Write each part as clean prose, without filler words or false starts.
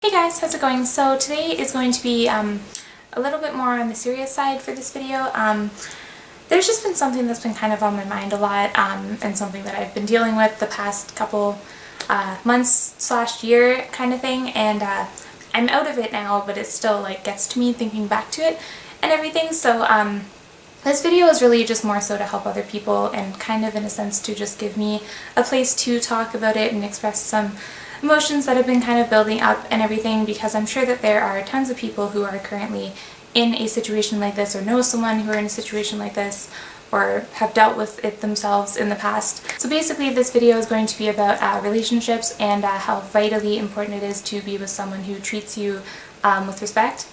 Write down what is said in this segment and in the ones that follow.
Hey guys, how's it going? So today is going to be a little bit more on the serious side for this video. There's just been something that's been kind of on my mind a lot and something that I've been dealing with the past couple months/year kind of thing, and I'm out of it now, but it still like gets to me thinking back to it and everything. So this video is really just more so to help other people and kind of in a sense to just give me a place to talk about it and express some emotions that have been kind of building up and everything, because I'm sure that there are tons of people who are currently in a situation like this or know someone who are in a situation like this or have dealt with it themselves in the past. So basically this video is going to be about relationships and how vitally important it is to be with someone who treats you with respect.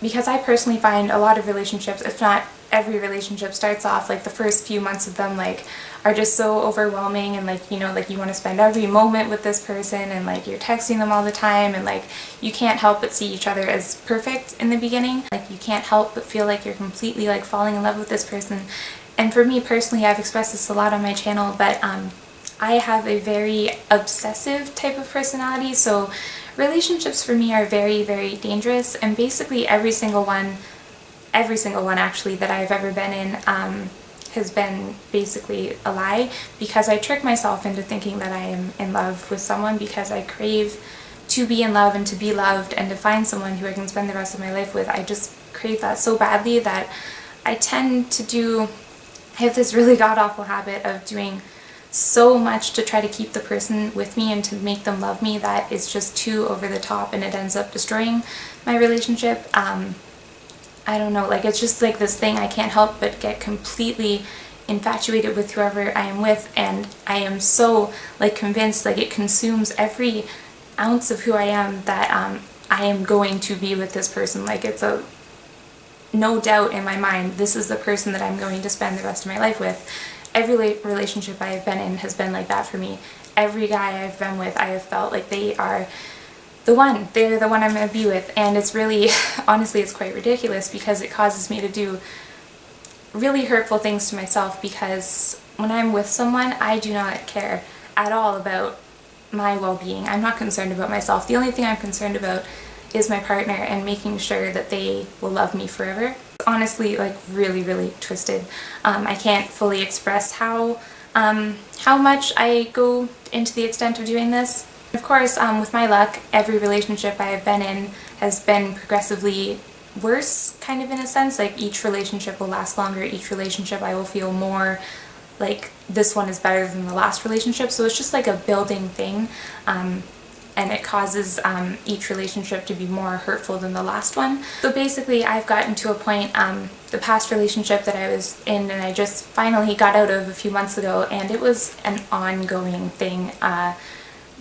Because I personally find a lot of relationships, if not every relationship, starts off like the first few months of them like are just so overwhelming, and like, you know, like you want to spend every moment with this person and like you're texting them all the time, and like you can't help but see each other as perfect in the beginning. Like you can't help but feel like you're completely like falling in love with this person. And for me personally, I've expressed this a lot on my channel, but I have a very obsessive type of personality, so relationships for me are very, very dangerous, and basically every single one actually that I've ever been in has been basically a lie, because I trick myself into thinking that I am in love with someone because I crave to be in love and to be loved and to find someone who I can spend the rest of my life with. I just crave that so badly that I tend to I have this really god-awful habit of doing so much to try to keep the person with me and to make them love me that is just too over the top, and it ends up destroying my relationship. I don't know, like it's just like this thing I can't help but get completely infatuated with whoever I am with, and I am so like convinced, like it consumes every ounce of who I am, that I am going to be with this person. Like it's a no doubt in my mind, this is the person that I'm going to spend the rest of my life with. Every relationship I have been in has been like that for me. Every guy I've been with, I have felt like they are the one. They're the one I'm going to be with. And it's really, honestly, it's quite ridiculous because it causes me to do really hurtful things to myself, because when I'm with someone, I do not care at all about my well-being. I'm not concerned about myself. The only thing I'm concerned about is my partner and making sure that they will love me forever. It's honestly like really, really twisted. I can't fully express how much I go into the extent of doing this. Of course, with my luck, every relationship I have been in has been progressively worse, kind of in a sense. Like each relationship will last longer, each relationship I will feel more like this one is better than the last relationship. So it's just like a building thing, and it causes each relationship to be more hurtful than the last one. So basically I've gotten to a point, the past relationship that I was in and I just finally got out of a few months ago, and it was an ongoing thing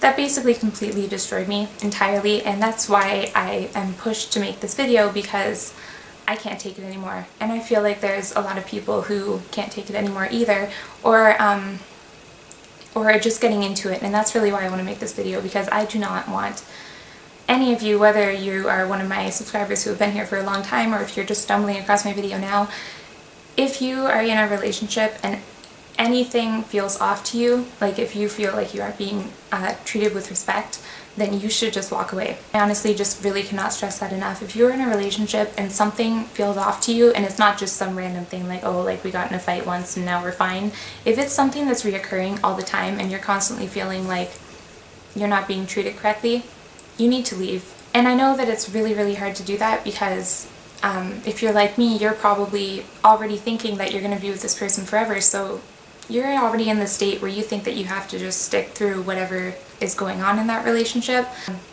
that basically completely destroyed me entirely, and that's why I am pushed to make this video, because I can't take it anymore. And I feel like there's a lot of people who can't take it anymore either, or are just getting into it, and that's really why I want to make this video, because I do not want any of you, whether you are one of my subscribers who have been here for a long time or if you're just stumbling across my video now, if you are in a relationship and anything feels off to you, like if you feel like you are being treated with respect, then you should just walk away. I honestly just really cannot stress that enough. If you're in a relationship and something feels off to you, and it's not just some random thing like, oh, like we got in a fight once and now we're fine. If it's something that's reoccurring all the time and you're constantly feeling like you're not being treated correctly, you need to leave. And I know that it's really, really hard to do that, because if you're like me, you're probably already thinking that you're going to be with this person forever, so you're already in the state where you think that you have to just stick through whatever is going on in that relationship.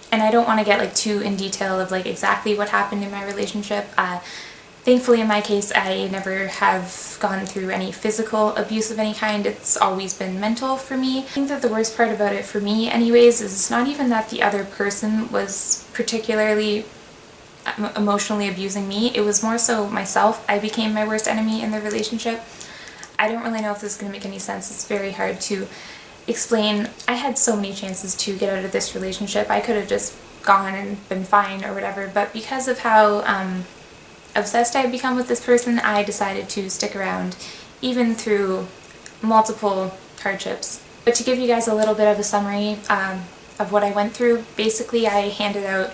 And I don't want to get like too in detail of like exactly what happened in my relationship. Thankfully in my case, I never have gone through any physical abuse of any kind. It's always been mental for me. I think that the worst part about it for me anyways is it's not even that the other person was particularly emotionally abusing me. It was more so myself. I became my worst enemy in the relationship. I don't really know if this is going to make any sense. It's very hard to explain. I had so many chances to get out of this relationship. I could have just gone and been fine or whatever, but because of how obsessed I had become with this person, I decided to stick around even through multiple hardships. But to give you guys a little bit of a summary of what I went through. Basically, I handed out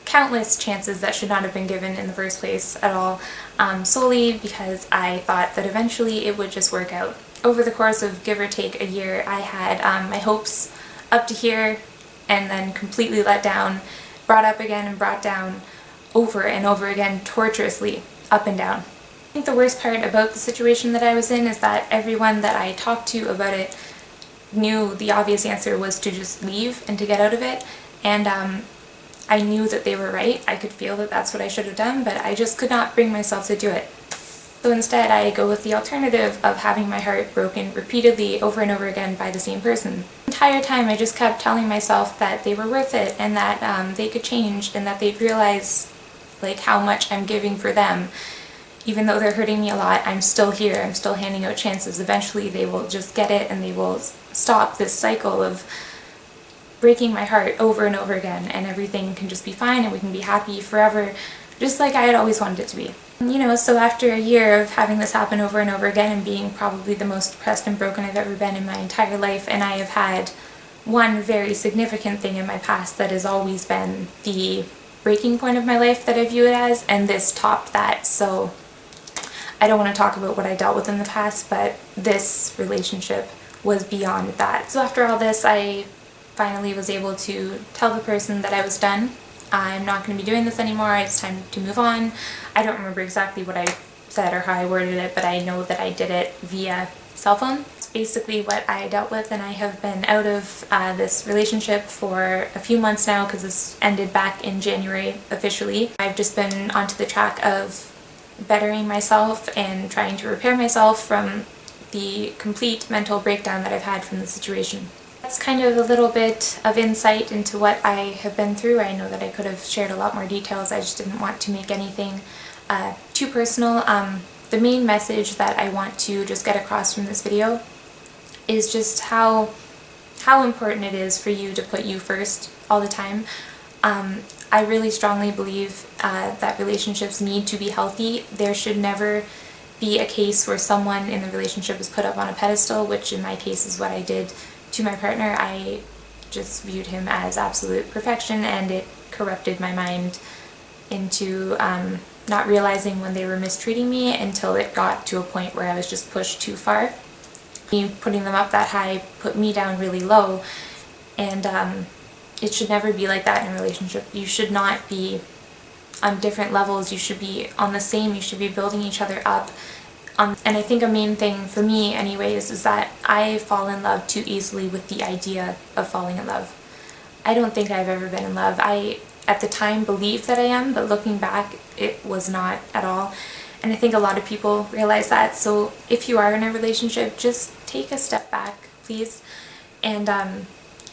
countless chances that should not have been given in the first place at all, solely because I thought that eventually it would just work out. Over the course of give or take a year, I had my hopes up to here and then completely let down, brought up again and brought down over and over again, torturously up and down. I think the worst part about the situation that I was in is that everyone that I talked to about it knew the obvious answer was to just leave and to get out of it, and I knew that they were right. I could feel that that's what I should have done, but I just could not bring myself to do it. So instead I go with the alternative of having my heart broken repeatedly over and over again by the same person. The entire time I just kept telling myself that they were worth it and that they could change and that they'd realize like how much I'm giving for them. Even though they're hurting me a lot, I'm still here, I'm still handing out chances. Eventually they will just get it and they will stop this cycle of breaking my heart over and over again, and everything can just be fine and we can be happy forever, just like I had always wanted it to be. You know, so after a year of having this happen over and over again and being probably the most depressed and broken I've ever been in my entire life, and I have had one very significant thing in my past that has always been the breaking point of my life that I view it as, and this topped that. So I don't want to talk about what I dealt with in the past, but this relationship was beyond that. So after all this, I finally was able to tell the person that I was done. I'm not going to be doing this anymore, it's time to move on. I don't remember exactly what I said or how I worded it, but I know that I did it via cell phone. It's basically what I dealt with, and I have been out of this relationship for a few months now because this ended back in January officially. I've just been onto the track of bettering myself and trying to repair myself from the complete mental breakdown that I've had from the situation. That's kind of a little bit of insight into what I have been through. I know that I could have shared a lot more details, I just didn't want to make anything too personal. The main message that I want to just get across from this video is just how important it is for you to put you first all the time. I really strongly believe that relationships need to be healthy. There should never be a case where someone in the relationship is put up on a pedestal, which in my case is what I did to my partner. I just viewed him as absolute perfection, and it corrupted my mind into not realizing when they were mistreating me until it got to a point where I was just pushed too far. Me putting them up that high put me down really low, and it should never be like that in a relationship. You should not be on different levels, you should be on the same, you should be building each other up. And I think a main thing for me anyways is that I fall in love too easily with the idea of falling in love. I don't think I've ever been in love. I at the time believed that I am, but looking back it was not at all. And I think a lot of people realize that. So if you are in a relationship, just take a step back, please, and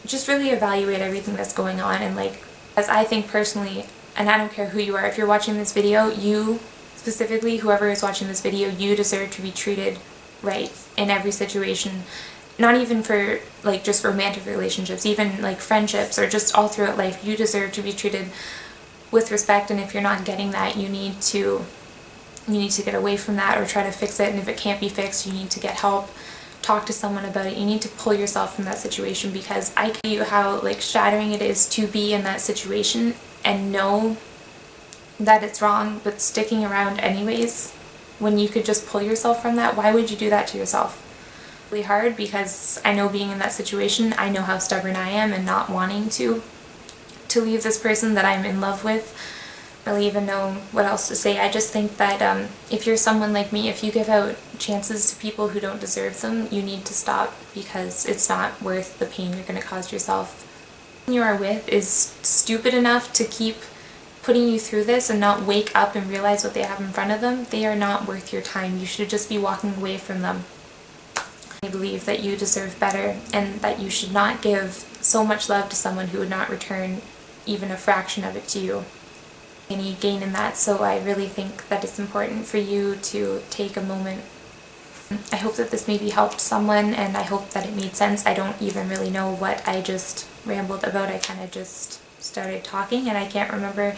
just really evaluate everything that's going on. And like, as I think personally, and I don't care who you are, if you're watching this video, you specifically, whoever is watching this video, you deserve to be treated right in every situation. Not even for like just romantic relationships, even like friendships or just all throughout life, you deserve to be treated with respect. And if you're not getting that, you need to get away from that or try to fix it. And if it can't be fixed, you need to get help, talk to someone about it. You need to pull yourself from that situation, because I tell you how like shattering it is to be in that situation and know that it's wrong, but sticking around anyways when you could just pull yourself from that. Why would you do that to yourself? It's really hard, because I know being in that situation, I know how stubborn I am and not wanting to leave this person that I'm in love with. I don't really even know what else to say. I just think that if you're someone like me, if you give out chances to people who don't deserve them, you need to stop, because it's not worth the pain you're going to cause yourself. Who you are with is stupid enough to keep putting you through this and not wake up and realize what they have in front of them. They are not worth your time. You should just be walking away from them. I believe that you deserve better, and that you should not give so much love to someone who would not return even a fraction of it to you. Any gain in that, so I really think that it's important for you to take a moment. I hope that this maybe helped someone, and I hope that it made sense. I don't even really know what I just rambled about. I kind of just started talking and I can't remember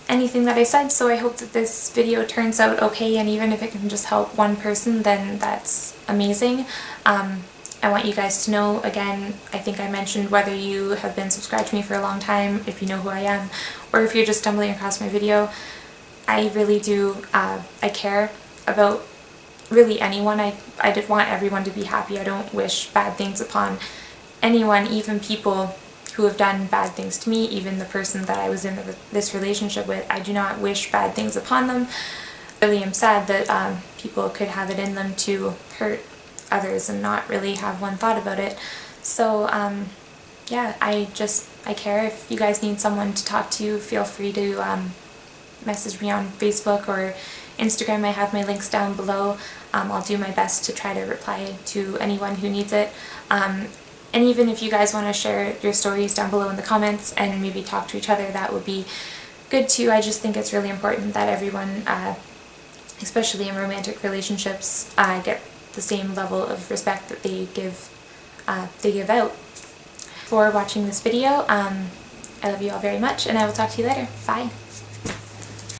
anything that I said, so I hope that this video turns out okay, and even if it can just help one person, then that's amazing. I I want you guys to know, again, I think I mentioned whether you have been subscribed to me for a long time, if you know who I am, or if you're just stumbling across my video, I really do, I care about really anyone. I did want everyone to be happy. I don't wish bad things upon anyone, even people who have done bad things to me, even the person that I was in this relationship with. I do not wish bad things upon them. I really am sad that people could have it in them to hurt others and not really have one thought about it. So yeah, I care. If you guys need someone to talk to, feel free to message me on Facebook or Instagram. I have my links down below. I'll do my best to try to reply to anyone who needs it. And even if you guys want to share your stories down below in the comments and maybe talk to each other, that would be good too. I just think it's really important that everyone, especially in romantic relationships, get the same level of respect that they give out. For watching this video, I love you all very much, and I will talk to you later. Bye!